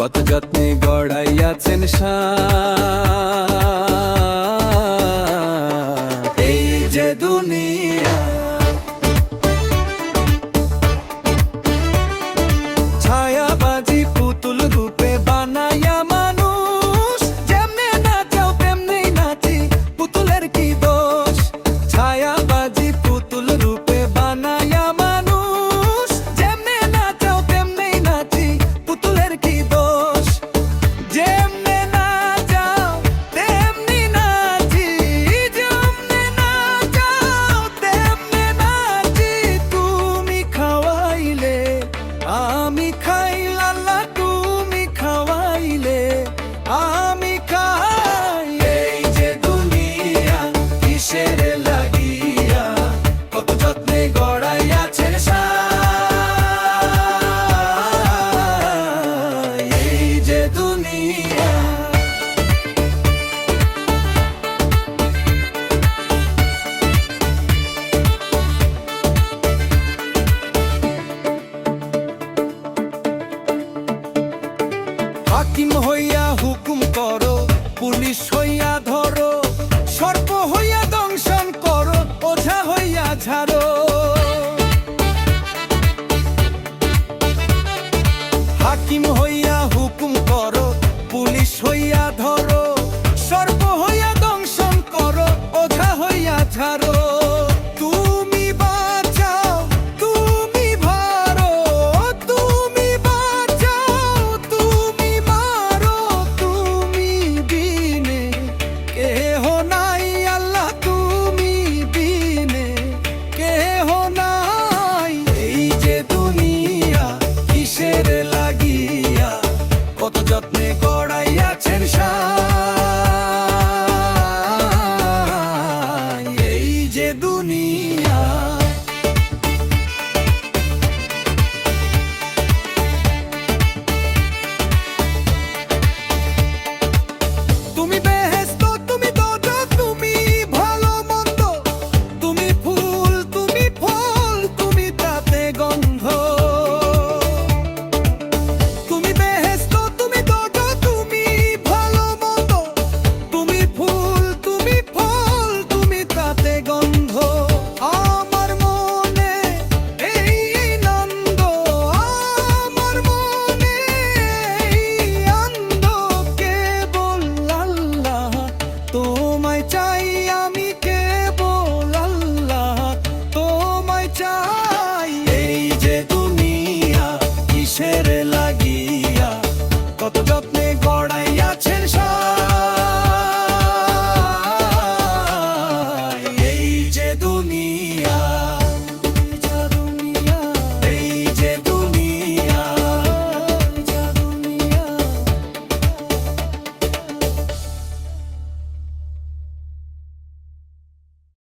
কত যত্নে গড়াইয়াছেন এই যে দুনিয়া। ছায়াবাজি পুতুল রূপে বানাইয়া মানুষ, যেমনে নাচাও তেমনি নাচি, পুতুলের কি দোষ। ছায়াবাজি পুতুল রূপে বানাইয়া মানুষ, যেমনে নাচাও তেমনি নাচি, পুতুলের কি দোষ। যেমনে নাচাও তেমনি নাচি, যেমনে নাচাও তেমনি নাচি। তুমি খাওয়াইলে আমি খাই লালা, তুমি খাওয়াইলে আমি খাই। এই যে দুনিয়া কিসের